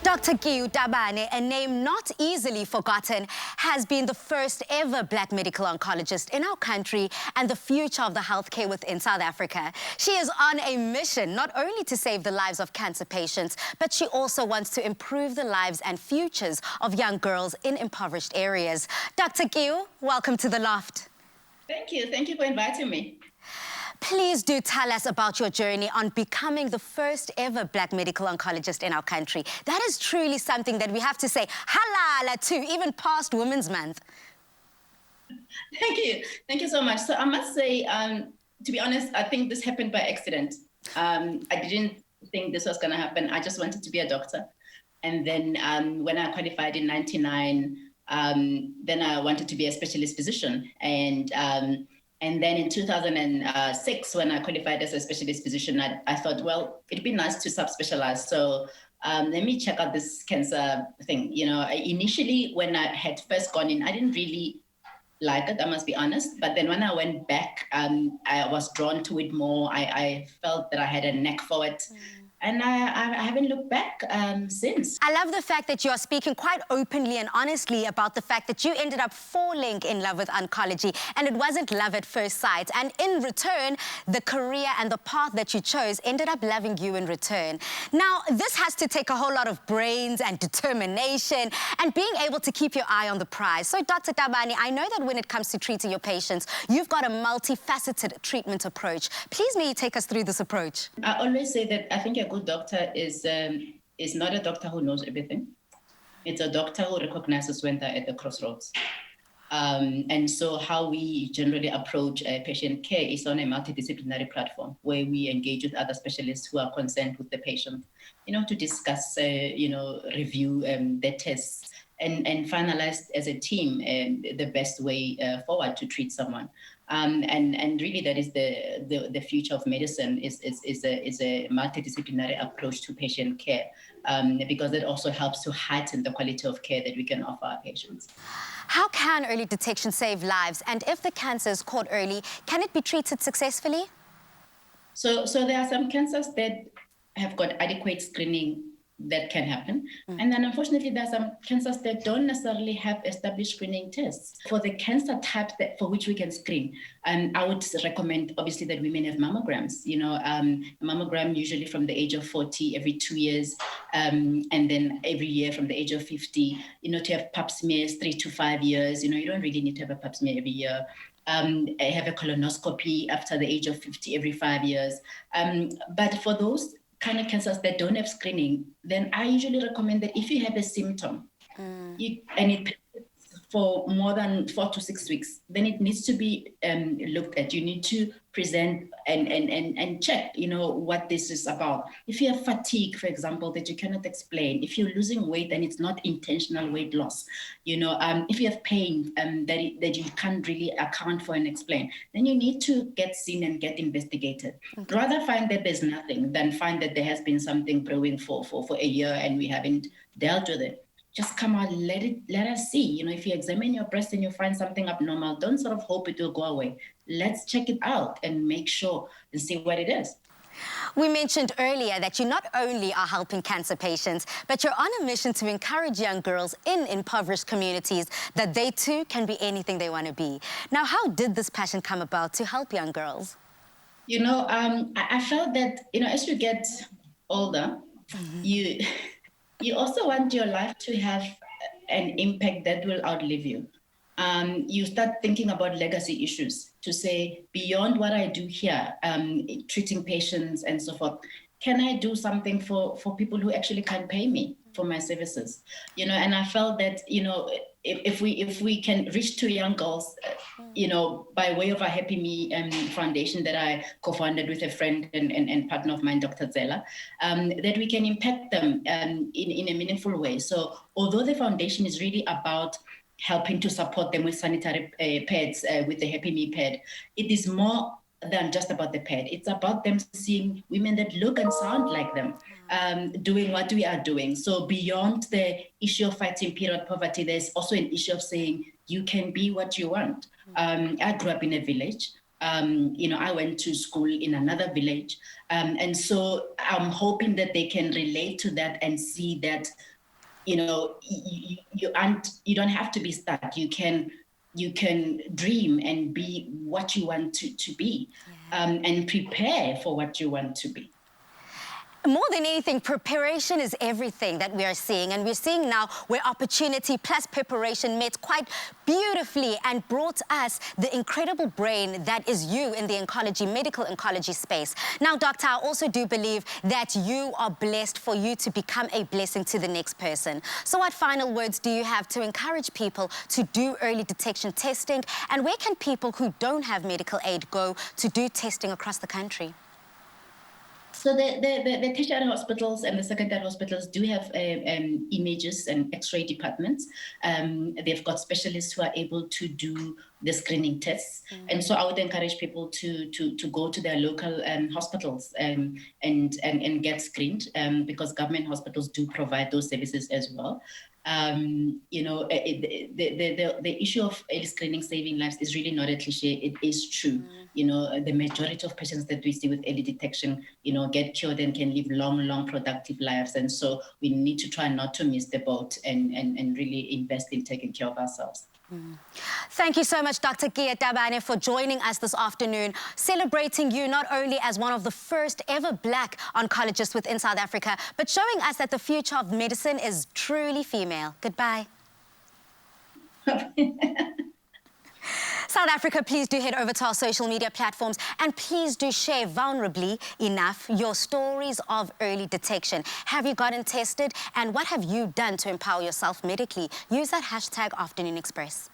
Dr. KEORAPETSE Tabane, a name not easily forgotten, has been the first ever Black medical oncologist in our country and the future of the healthcare within South Africa. She is on a mission not only to save the lives of cancer patients, but she also wants to improve the lives and futures of young girls in impoverished areas. Dr. KEORAPETSE, welcome to The Loft. Thank you. Thank you for inviting me. Please do tell us about your journey on becoming the first ever Black medical oncologist in our country. That is truly something that we have to say halala to, even past Women's Month. Thank you. Thank you so much. So I must say, to be honest, I think this happened by accident. I didn't think this was going to happen. I just wanted to be a doctor. And then when I qualified in '99, then I wanted to be a specialist physician. And then in 2006, when I qualified as a specialist physician, I thought, well, it'd be nice to subspecialize. So let me check out this cancer thing. You know, initially, when I had first gone in, I didn't really like it, I must be honest. But then when I went back, I was drawn to it more. I felt that I had a knack for it. And I haven't looked back since. I love the fact that you are speaking quite openly and honestly about the fact that you ended up falling in love with oncology, and it wasn't love at first sight. And in return, the career and the path that you chose ended up loving you in return. Now, this has to take a whole lot of brains and determination and being able to keep your eye on the prize. So, Dr. Tabane, I know that when it comes to treating your patients, you've got a multifaceted treatment approach. Please, may you take us through this approach? I always say that I think a good doctor is not a doctor who knows everything. It's a doctor who recognizes when they're at the crossroads. And so how we generally approach patient care is on a multidisciplinary platform where we engage with other specialists who are concerned with the patient, you know, to discuss, review their tests and finalize as a team the best way forward to treat someone. And really, that is the future of medicine is a multidisciplinary approach to patient care, because it also helps to heighten the quality of care that we can offer our patients. How can early detection save lives? And if the cancer is caught early, can it be treated successfully? So there are some cancers that have got adequate screening that can happen. And then unfortunately, there are some cancers that don't necessarily have established screening tests. For the cancer types for which we can screen, I would recommend, obviously, that women have mammograms. You know, a mammogram usually from the age of 40, every 2 years, and then every year from the age of 50, you know, to have pap smears 3 to 5 years. You know, you don't really need to have a pap smear every year. I have a colonoscopy after the age of 50 every 5 years. But for those kind of cancers that don't have screening, then I usually recommend that if you have a symptom and it for more than 4 to 6 weeks, then it needs to be looked at. You need to present and check, you know, what this is about. If you have fatigue, for example, that you cannot explain, if you're losing weight and it's not intentional weight loss, you know, if you have pain that you can't really account for and explain, then you need to get seen and get investigated. Okay. Rather find that there's nothing than find that there has been something brewing for a year and we haven't dealt with it. Just come out, let us see. You know, if you examine your breast and you find something abnormal, don't sort of hope it will go away. Let's check it out and make sure and see what it is. We mentioned earlier that you not only are helping cancer patients, but you're on a mission to encourage young girls in impoverished communities that they too can be anything they want to be. Now, how did this passion come about to help young girls? You know, I felt that, you know, as you get older, you also want your life to have an impact that will outlive you. You start thinking about legacy issues to say, beyond what I do here, treating patients and so forth, can I do something for people who actually can't pay me for my services? You know, and I felt that, you know, if we can reach to young girls, you know, by way of a Happy Me foundation that I co-founded with a friend and partner of mine, Dr. Zella, that we can impact them in a meaningful way. So although the foundation is really about helping to support them with sanitary pads, with the Happy Me pad, it is more than just about the pad. It's about them seeing women that look and sound like them, doing what we are doing. So beyond the issue of fighting period poverty, there's also an issue of saying you can be what you want. I grew up in a village. You know, I went to school in another village. And so I'm hoping that they can relate to that and see that you don't have to be stuck. You can dream and be what you want to be, and prepare for what you want to be. More than anything, preparation is everything that we are seeing. And we're seeing now where opportunity plus preparation met quite beautifully and brought us the incredible brain that is you in the oncology, medical oncology space. Now, Doctor, I also do believe that you are blessed for you to become a blessing to the next person. So what final words do you have to encourage people to do early detection testing? And where can people who don't have medical aid go to do testing across the country? So the tertiary hospitals and the secondary hospitals do have images and X-ray departments. They've got specialists who are able to do the screening tests. And so I would encourage people to go to their local hospitals and get screened, because government hospitals do provide those services as well. The issue of early screening saving lives is really not a cliche. It is true. The majority of patients that we see with early detection, get cured and can live long, productive lives. And so we need to try not to miss the boat and really invest in taking care of ourselves. Thank you so much, Dr. KEORAPETSE Tabane, for joining us this afternoon, celebrating you not only as one of the first ever Black oncologists within South Africa, but showing us that the future of medicine is truly female. Goodbye. South Africa, please do head over to our social media platforms and please do share vulnerably enough your stories of early detection. Have you gotten tested and what have you done to empower yourself medically? Use that hashtag Afternoon Express.